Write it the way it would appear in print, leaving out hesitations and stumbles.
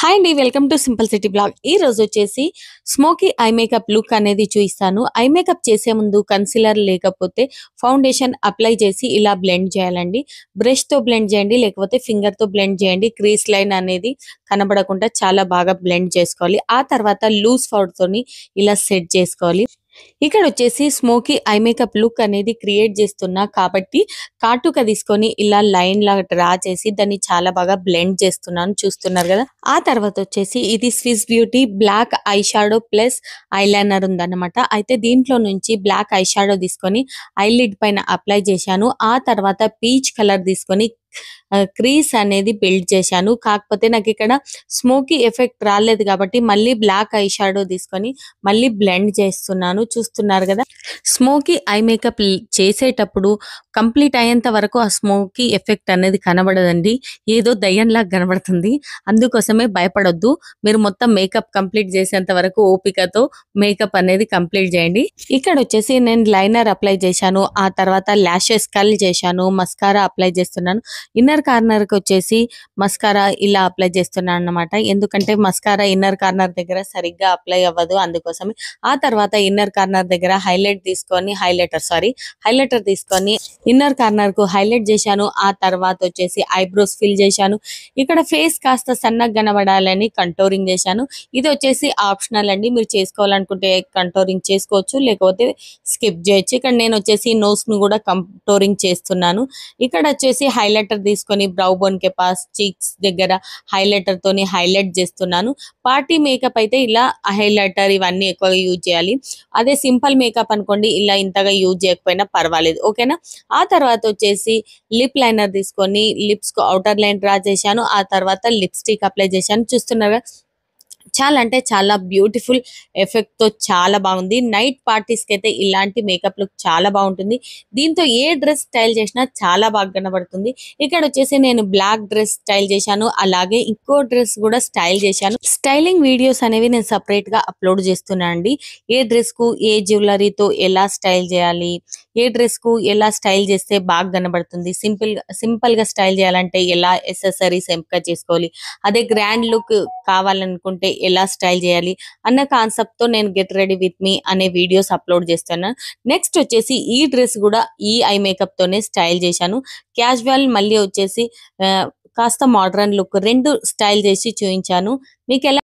Hi అండి, welcome to simple city blog. ఈ రోజు వచ్చేసి స్మోకీ ఐ మేకప్ లుక్ అనేది చూపిస్తాను. ఐ మేకప్ చేసే ముందు కన్సిలర్ లేకపోతే ఫౌండేషన్ అప్లై చేసి ఇలా బ్లెండ్ చేయాలండి. బ్రష్ తో బ్లెండ్ చేయండి, లేకపోతే ఫింగర్ తో బ్లెండ్ చేయండి. క్రీస్ లైన్ అనేది కనబడకుండా చాలా బాగా బ్లెండ్ చేసుకోవాలి. ఆ తర్వాత లూజ్ పౌడర్ తోని ఇలా సెట్ చేసుకోవాలి. ఇక్కడ వచ్చేసి స్మోకీ ఐ మేకప్ లుక్ అనేది క్రియేట్ చేస్తున్నా కాబట్టి కాటుక తీసుకొని ఇలా లైన్ లాగా డ్రా చేసి దాన్ని చాలా బాగా బ్లెండ్ చేస్తున్నాను, చూస్తున్నారు కదా. ఆ తర్వాత వచ్చేసి ఇది Swiss beauty black eye shadow plus eyeliner ఉందన్నమాట. అయితే దీంట్లో నుంచి బ్లాక్ ఐ షాడో తీసుకొని ఐలిడ్ పైన అప్లై చేశాను. ఆ తర్వాత పీచ్ కలర్ తీసుకొని క్రీస్ అనేది బిల్డ్ చేశాను. కాకపోతే నాకు ఇక్కడ స్మోకీ ఎఫెక్ట్ రాలేదు కాబట్టి మళ్ళీ బ్లాక్ ఐ షాడో తీసుకొని మళ్ళీ బ్లెండ్ చేస్తున్నాను, చూస్తున్నారు కదా. స్మోకీ ఐ మేకప్ చేసేటప్పుడు కంప్లీట్ అయ్యేంత వరకు ఆ స్మోకీ ఎఫెక్ట్ అనేది కనబడదండి, ఏదో దయ్యంలాగా కనబడుతుంది. అందుకోసమే భయపడొద్దు. మీరు మొత్తం మేకప్ కంప్లీట్ చేసేంత వరకు ఓపికతో మేకప్ అనేది కంప్లీట్ చేయండి. ఇక్కడ వచ్చేసి నేను లైనర్ అప్లై చేశాను. ఆ తర్వాత ల్యాషెస్ కల్ చేశాను. మస్కారా అప్లై చేస్తున్నాను. ఇన్నర్ కార్నర్ కి వచ్చేసి మస్కారా ఇలా అప్లై చేస్తున్నాను అన్నమాట. ఎందుకంటే మస్కారా ఇన్నర్ కార్నర్ దగ్గర సరిగ్గా అప్లై అవ్వదు, అందుకోసమే. ఆ తర్వాత ఇన్నర్ కార్నర్ దగ్గర హైలైటర్ తీసుకొని ఇన్నర్ కార్నర్ కు హైలైట్ చేశాను. ఆ తర్వాత వచ్చేసి ఐబ్రోస్ ఫిల్ చేశాను. ఇక్కడ ఫేస్ కాస్త సన్నగా కనబడాలని కంటోరింగ్ చేశాను. ఇది వచ్చేసి ఆప్షనల్ అండి, మీరు చేసుకోవాలనుకుంటే కంటోరింగ్ చేసుకోవచ్చు, లేకపోతే స్కిప్ చేయొచ్చు. ఇక్కడ నేను వచ్చేసి నోస్ ను కూడా కంటోరింగ్ చేస్తున్నాను. ఇక్కడ వచ్చేసి హైలైటర్ తీసుకొని బ్రౌ బోన్ కే పాస్ చీక్స్ దగ్గర హైలైటర్ తోని హైలైట్ చేస్తున్నాను. పార్టీ మేకప్ అయితే ఇలా హైలైటర్ ఇవన్నీ ఎక్కువగా యూజ్ చేయాలి. అదే సింపుల్ మేకప్ అనుకోండి ఇలా ఇంతగా యూజ్ చేయకపోయినా పర్వాలేదు, ఓకేనా. ఆ తర్వాత వచ్చేసి లిప్ లైనర్ తీసుకొని లిప్స్ కు అవుటర్ లైన్ డ్రా చేశాను. ఆ తర్వాత లిప్స్టిక్ అప్లై చేశాను, చూస్తున్నారా. చాలా అంటే చాలా బ్యూటిఫుల్ ఎఫెక్ట్ తో చాలా బాగుంది. నైట్ పార్టీస్ కి అయితే ఇలాంటి మేకప్ లుక్ చాలా బాగుంటుంది. దీంతో ఏ డ్రెస్ స్టైల్ చేసినా చాలా బాగా కనబడుతుంది. ఇక్కడ వచ్చేసి నేను బ్లాక్ డ్రెస్ స్టైల్ చేశాను, అలాగే ఇంకో డ్రెస్ కూడా స్టైల్ చేశాను. స్టైలింగ్ వీడియోస్ అనేవి నేను సపరేట్ గా అప్లోడ్ చేస్తున్నా అండి. ఏ డ్రెస్ కు ఏ జ్యువెలరీతో ఎలా స్టైల్ చేయాలి, ఏ డ్రెస్ కు ఎలా స్టైల్ చేస్తే బాగా కనబడుతుంది, సింపుల్ గా స్టైల్ చేయాలంటే ఎలా ఎసెసరీస్ ఎంపిక చేసుకోవాలి, అదే గ్రాండ్ లుక్ కావాలనుకుంటే ఎలా స్టైల్ చేయాలి అన్న కాన్సెప్ట్ తో నేను గెట్ రెడీ విత్ మీ అనే వీడియోస్ అప్లోడ్ చేస్తాను. నెక్స్ట్ వచ్చేసి ఈ డ్రెస్ కూడా ఈ ఐ మేకప్ తోనే స్టైల్ చేశాను. క్యాజువల్ మళ్ళీ వచ్చేసి కాస్త మోడర్న్ లుక్ రెండు స్టైల్ చేసి చూపించాను. మీకు ఎలా